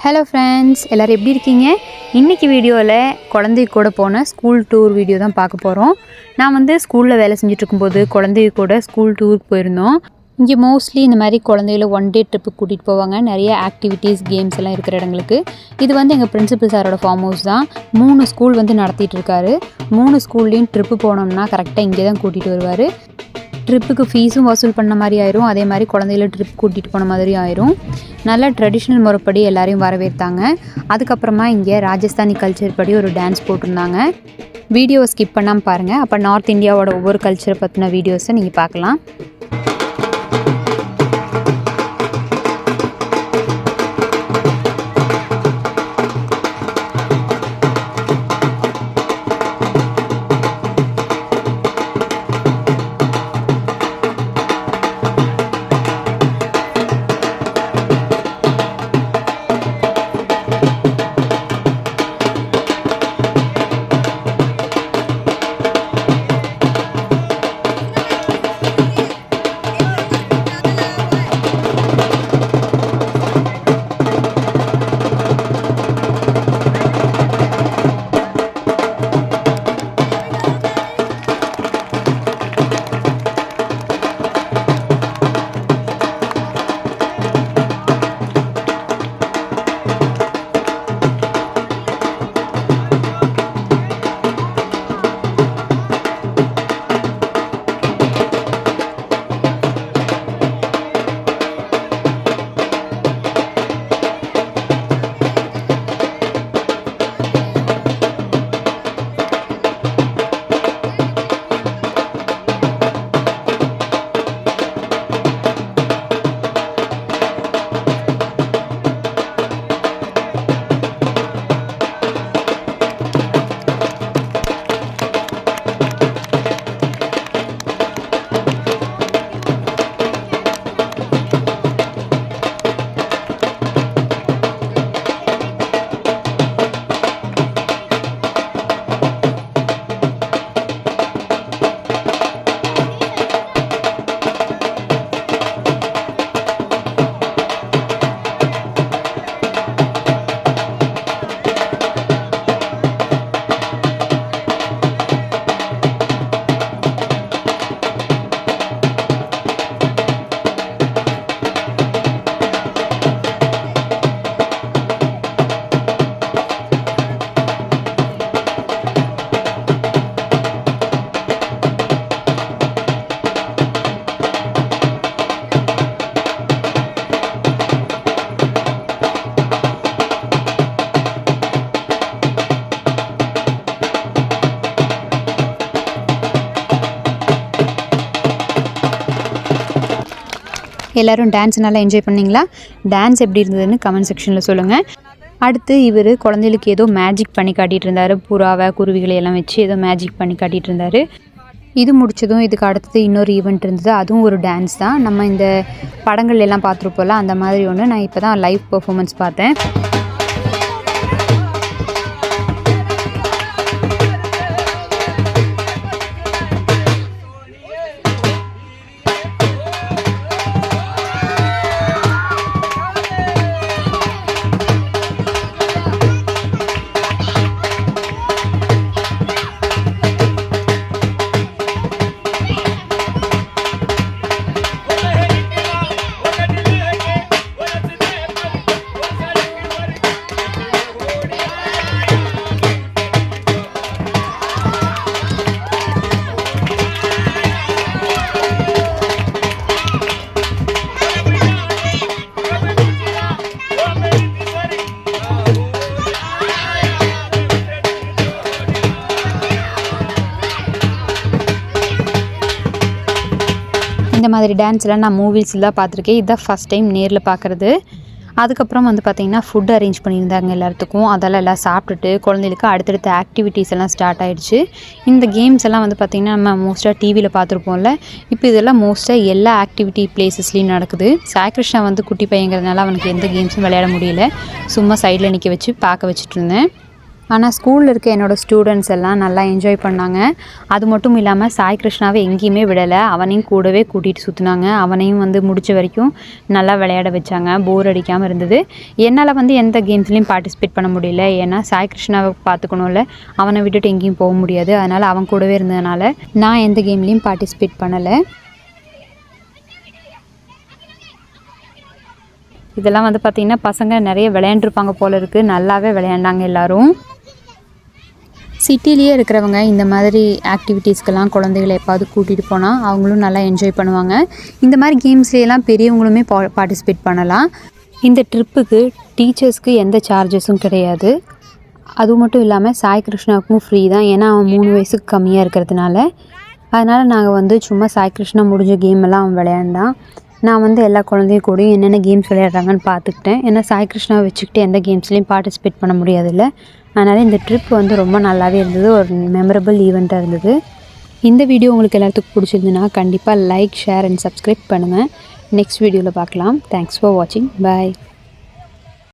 Hello friends, எல்லோரும் எப்படி இருக்கீங்க? இன்றைக்கி வீடியோவில் குழந்தை கூட போன ஸ்கூல் டூர் வீடியோ தான் பார்க்க போகிறோம். நான் ஸ்கூலில் வேலை செஞ்சிட்ருக்கும்போது குழந்தைய கூட ஸ்கூல் டூருக்கு போயிருந்தோம். இங்கே மோஸ்ட்லி இந்த மாதிரி குழந்தைகளை ஒன் டே ட்ரிப்புக்கு கூட்டிகிட்டு போவாங்க. நிறைய ஆக்டிவிட்டீஸ், கேம்ஸ் எல்லாம் இருக்கிற இடங்களுக்கு. இது எங்கள் பிரின்சிபல் சாரோட ஃபார்ம் ஹவுஸ் தான். 3 ஸ்கூல் நடத்திட்டு இருக்காரு. 3 ஸ்கூல்லேயும் ட்ரிப்பு போனோம்னா கரெக்டாக இங்கே தான் கூட்டிகிட்டு வருவார். ட்ரிப்புக்கு ஃபீஸும் வசூல் பண்ண மாதிரி ஆயிரும், அதே மாதிரி குழந்தைகளை ட்ரிப் கூட்டிகிட்டு போன மாதிரி ஆயிரும். நல்லா ட்ரெடிஷ்னல் முறைப்படி எல்லாரையும் வரவேற்றாங்க. அதுக்கப்புறமா இங்கே ராஜஸ்தானி கல்ச்சர் படி ஒரு டான்ஸ் போட்டிருந்தாங்க. வீடியோவை ஸ்கிப் பண்ணாமல் பாருங்கள். அப்போ நார்த் இந்தியாவோட ஒவ்வொரு கல்ச்சரை பற்றின வீடியோஸை நீங்கள் பார்க்கலாம். எல்லோரும் டான்ஸ் நல்லா என்ஜாய் பண்ணிங்களா? டான்ஸ் எப்படி இருந்ததுன்னு கமெண்ட் செக்ஷனில் சொல்லுங்கள். அடுத்து இவர் குழந்தைகளுக்கு ஏதோ மேஜிக் பண்ணி காட்டிகிட்டு இருந்தார். புறாவை, குருவிகளை எல்லாம் வச்சு ஏதோ மேஜிக் பண்ணி காட்டிகிட்டு இருந்தார். இது முடிச்சதும் இதுக்கு அடுத்தது இன்னொரு ஈவெண்ட் இருந்தது. அதுவும் ஒரு டான்ஸ் தான். நம்ம இந்த படங்கள் எல்லாம் பார்த்துருப்போம்ல, அந்த மாதிரி ஒன்று. நான் இப்போ தான் லைவ் பர்ஃபார்மன்ஸ் பார்த்தேன். இந்த மாதிரி டான்ஸ்லாம் நான் மூவிஸில் தான் பார்த்துருக்கேன். இதுதான் ஃபஸ்ட் டைம் நேரில் பார்க்குறது. அதுக்கப்புறம் பார்த்திங்கன்னா ஃபுட் அரேஞ்ச் பண்ணியிருந்தாங்க எல்லாத்துக்கும். அதெல்லாம் எல்லாம் சாப்பிட்டுட்டு குழந்தைகளுக்கு அடுத்தடுத்த ஆக்டிவிட்டீஸ் எல்லாம் ஸ்டார்ட் ஆகிடுச்சு. இந்த கேம்ஸ் எல்லாம் பார்த்திங்கன்னா நம்ம மோஸ்ட்டாக டிவியில் பார்த்துருப்போம்ல. இப்போ இதெல்லாம் மோஸ்ட்டாக எல்லா ஆக்டிவிட்டி பிளேசஸ்லேயும் நடக்குது. சாய்கிருஷ்ணா குட்டி பையங்கிறதுனால அவனுக்கு எந்த கேம்ஸும் விளையாட முடியல. சும்மா சைடில் நிற்க வச்சு பார்க்க வச்சுட்டு இருந்தேன். ஆனால் ஸ்கூலில் இருக்க என்னோடய ஸ்டூடெண்ட்ஸ் எல்லாம் நல்லா என்ஜாய் பண்ணாங்க. அது மட்டும் இல்லாமல் சாய் கிருஷ்ணாவை எங்கேயுமே விடலை, அவனையும் கூடவே கூட்டிகிட்டு சுற்றினாங்க. அவனையும் வந்து முடிச்ச வரைக்கும் நல்லா விளையாட வச்சாங்க, போர் அடிக்காமல் இருந்தது. என்னால் வந்து எந்த கேம்ஸ்லேயும் பார்ட்டிசிபேட் பண்ண முடியல, ஏன்னா சாய் கிருஷ்ணாவை பார்த்துக்கணும்ல, அவனை விட்டுட்டு எங்கேயும் போக முடியாது. அதனால் அவன் கூடவே இருந்ததுனால நான் எந்த கேம்லேயும் பார்ட்டிசிபேட் பண்ணலை. இதெல்லாம் வந்து பார்த்திங்கன்னா பசங்க நிறைய விளையாண்டுருப்பாங்க போல இருக்குது, நல்லாவே விளையாண்டாங்க எல்லோரும். சிட்டிலேயே இருக்கிறவங்க இந்த மாதிரி ஆக்டிவிட்டீஸ்க்கெல்லாம் குழந்தைகளை எப்பாவது கூட்டிகிட்டு போனால் அவங்களும் நல்லா என்ஜாய் பண்ணுவாங்க. இந்த மாதிரி கேம்ஸ்லாம் பெரியவங்களுமே பார்ட்டிசிபேட் பண்ணலாம். இந்த ட்ரிப்புக்கு டீச்சர்ஸ்க்கு எந்த சார்ஜஸும் கிடையாது. அது மட்டும் இல்லாமல் சாய் கிருஷ்ணாவுக்கும் ஃப்ரீ தான், ஏன்னா அவன் 3 வயசுக்கு கம்மியாக இருக்கிறதுனால. அதனால் நாங்கள் வந்து சும்மா சாய் கிருஷ்ணா முடிஞ்ச கேம் எல்லாம் அவன் விளையாண்டான். நான் வந்து எல்லா குழந்தையும் கூடயும் என்னென்ன கேம்ஸ் விளையாடுறாங்கன்னு பார்த்துக்கிட்டேன். ஏன்னா சாய் கிருஷ்ணாவை வச்சுக்கிட்டு எந்த கேம்ஸ்லேயும் பார்ட்டிசிபேட் பண்ண முடியாதுல்ல. அதனால் இந்த ட்ரிப் வந்து ரொம்ப நல்லாவே இருந்தது, ஒரு மெமரபிள் ஈவெண்ட்டாக இருந்தது. இந்த வீடியோ உங்களுக்கு எல்லாத்துக்கும் பிடிச்சிருந்துன்னா கண்டிப்பாக லைக், ஷேர் அண்ட் சப்ஸ்கிரைப் பண்ணுங்கள். நெக்ஸ்ட் வீடியோவில் பார்க்கலாம். தேங்க்ஸ் ஃபார் வாட்சிங். பாய்.